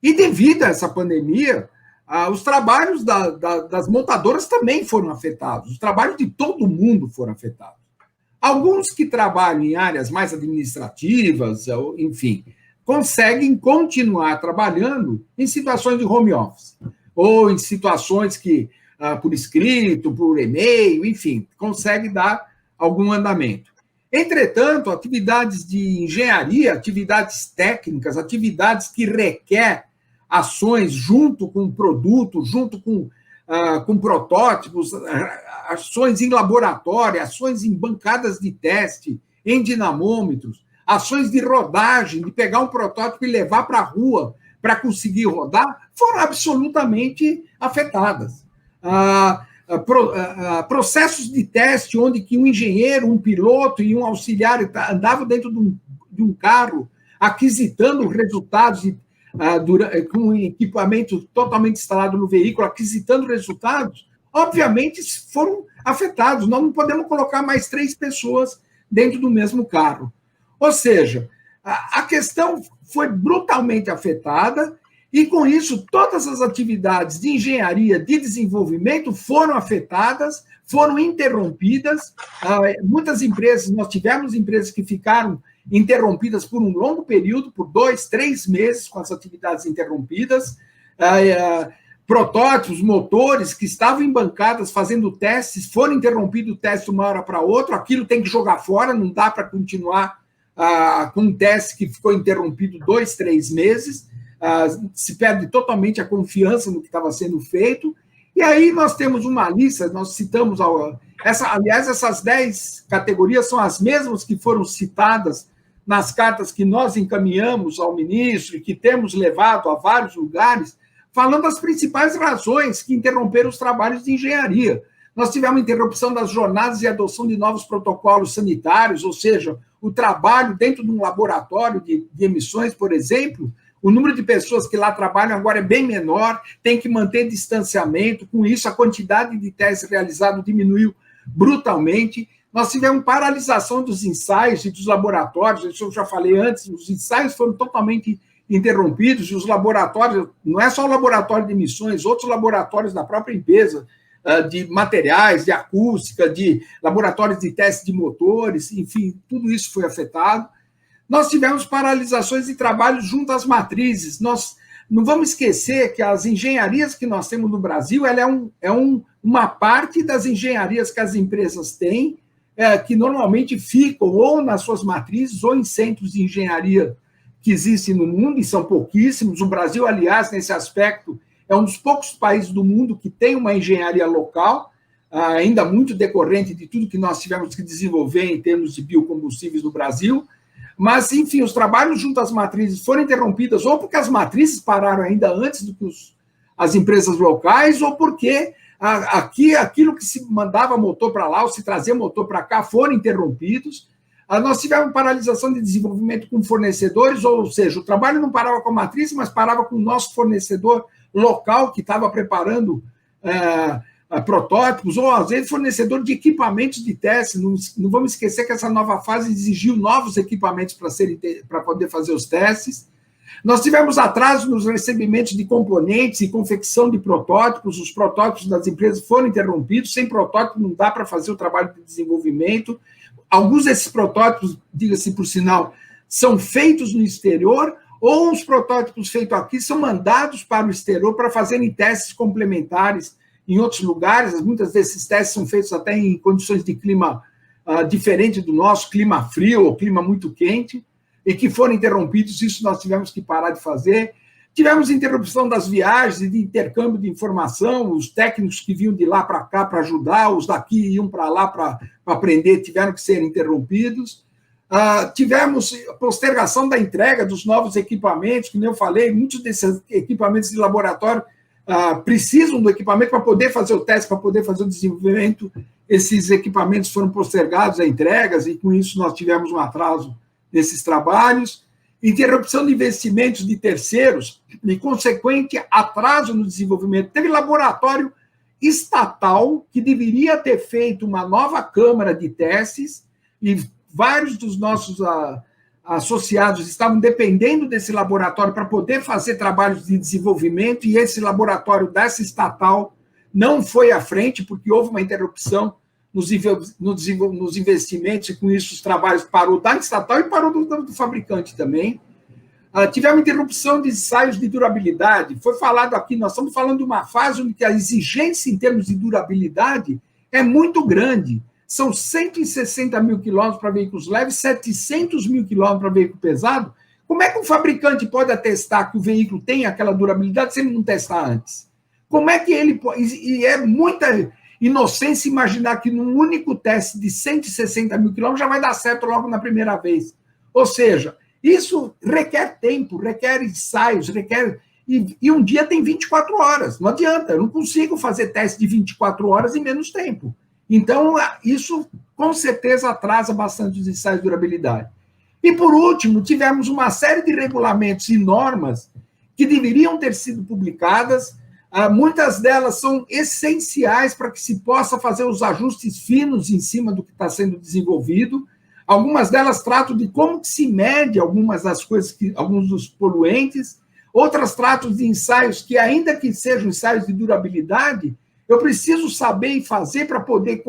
E devido a essa pandemia, os trabalhos das montadoras também foram afetados, os trabalhos de todo mundo foram afetados. Alguns que trabalham em áreas mais administrativas, enfim, conseguem continuar trabalhando em situações de home office, ou em situações que, por escrito, por e-mail, enfim, consegue dar algum andamento. Entretanto, atividades de engenharia, atividades técnicas, atividades que requer ações junto com o produto, junto com protótipos, ações em laboratório, ações em bancadas de teste, em dinamômetros, ações de rodagem, de pegar um protótipo e levar para a rua para conseguir rodar, foram absolutamente afetadas. Processos de teste onde que um engenheiro, um piloto e um auxiliar andavam dentro de um carro aquisitando resultados com um equipamento totalmente instalado no veículo, aquisitando resultados, obviamente foram afetados. Nós não podemos colocar mais 3 pessoas dentro do mesmo carro. Ou seja, a questão foi brutalmente afetada e, com isso, todas as atividades de engenharia, de desenvolvimento foram afetadas, foram interrompidas. Muitas empresas, nós tivemos empresas que ficaram interrompidas por um longo período, por 2, 3 meses, com as atividades interrompidas. Protótipos, motores que estavam em bancadas fazendo testes, foram interrompidos o teste de uma hora para outra, aquilo tem que jogar fora, não dá para continuar com um teste que ficou interrompido 2, 3 meses, se perde totalmente a confiança no que estava sendo feito, e aí nós temos uma lista, nós citamos, aliás, essas 10 categorias são as mesmas que foram citadas nas cartas que nós encaminhamos ao ministro e que temos levado a vários lugares, falando das principais razões que interromperam os trabalhos de engenharia. Nós tivemos interrupção das jornadas e adoção de novos protocolos sanitários, ou seja, o trabalho dentro de um laboratório de emissões, por exemplo, o número de pessoas que lá trabalham agora é bem menor, tem que manter distanciamento, com isso a quantidade de testes realizados diminuiu brutalmente. Nós tivemos paralisação dos ensaios e dos laboratórios, isso eu já falei antes, os ensaios foram totalmente interrompidos, e os laboratórios, não é só o laboratório de emissões, outros laboratórios da própria empresa, de materiais, de acústica, de laboratórios de teste de motores, enfim, tudo isso foi afetado. Nós tivemos paralisações de trabalho junto às matrizes. Nós não vamos esquecer que as engenharias que nós temos no Brasil, ela uma parte das engenharias que as empresas têm, que normalmente ficam ou nas suas matrizes ou em centros de engenharia que existem no mundo, e são pouquíssimos. O Brasil, aliás, nesse aspecto, é um dos poucos países do mundo que tem uma engenharia local, ainda muito decorrente de tudo que nós tivemos que desenvolver em termos de biocombustíveis no Brasil. Mas, enfim, os trabalhos junto às matrizes foram interrompidos, ou porque as matrizes pararam ainda antes do que as empresas locais, ou porque aquilo que se mandava motor para lá, ou se trazia motor para cá, foram interrompidos. Nós tivemos paralisação de desenvolvimento com fornecedores, ou seja, o trabalho não parava com a matriz, mas parava com o nosso fornecedor local, que estava preparando protótipos, ou às vezes fornecedor de equipamentos de teste. Não vamos esquecer que essa nova fase exigiu novos equipamentos para poder fazer os testes. Nós tivemos atraso nos recebimentos de componentes e confecção de protótipos, os protótipos das empresas foram interrompidos, sem protótipo não dá para fazer o trabalho de desenvolvimento. Alguns desses protótipos, diga-se por sinal, são feitos no exterior, ou os protótipos feitos aqui são mandados para o exterior para fazerem testes complementares em outros lugares. Muitos desses testes são feitos até em condições de clima diferente do nosso, clima frio ou clima muito quente, e que foram interrompidos, isso nós tivemos que parar de fazer. Tivemos interrupção das viagens e de intercâmbio de informação, os técnicos que vinham de lá para cá para ajudar, os daqui iam para lá para aprender, tiveram que ser interrompidos. Tivemos postergação da entrega dos novos equipamentos, como eu falei, muitos desses equipamentos de laboratório precisam do equipamento para poder fazer o teste, para poder fazer o desenvolvimento. Esses equipamentos foram postergados a entregas, e com isso nós tivemos um atraso nesses trabalhos. Interrupção de investimentos de terceiros e consequente atraso no desenvolvimento. Teve laboratório estatal que deveria ter feito uma nova câmara de testes, e vários dos nossos associados estavam dependendo desse laboratório para poder fazer trabalhos de desenvolvimento, e esse laboratório dessa estatal não foi à frente, porque houve uma interrupção nos investimentos, e com isso os trabalhos parou da estatal e parou do fabricante também. Tivemos interrupção de ensaios de durabilidade. Foi falado aqui, nós estamos falando de uma fase onde a exigência em termos de durabilidade é muito grande. São 160 mil quilômetros para veículos leves, 700 mil quilômetros para veículo pesado. Como é que um fabricante pode atestar que o veículo tem aquela durabilidade se ele não testar antes? Como é que ele pode... E é muita inocência imaginar que num único teste de 160 mil quilômetros já vai dar certo logo na primeira vez. Ou seja, isso requer tempo, requer ensaios, requer... E um dia tem 24 horas, não adianta, eu não consigo fazer teste de 24 horas em menos tempo. Então, isso com certeza atrasa bastante os ensaios de durabilidade. E, por último, tivemos uma série de regulamentos e normas que deveriam ter sido publicadas, muitas delas são essenciais para que se possa fazer os ajustes finos em cima do que está sendo desenvolvido. Algumas delas tratam de como que se mede algumas das coisas, alguns dos poluentes, outras tratam de ensaios que, ainda que sejam ensaios de durabilidade, eu preciso saber e fazer para poder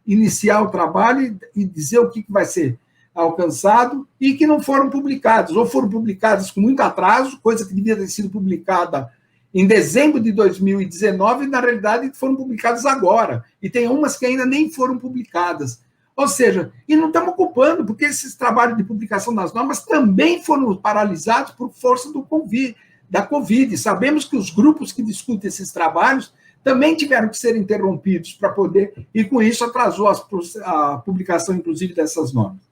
iniciar o trabalho e dizer o que vai ser alcançado, e que não foram publicados, ou foram publicados com muito atraso, coisa que devia ter sido publicada em dezembro de 2019, e, na realidade, foram publicadas agora. E tem umas que ainda nem foram publicadas. Ou seja, e não estamos culpando, porque esses trabalhos de publicação das normas também foram paralisados por força da Covid. Sabemos que os grupos que discutem esses trabalhos também tiveram que ser interrompidos para poder, e com isso atrasou a publicação, inclusive, dessas normas.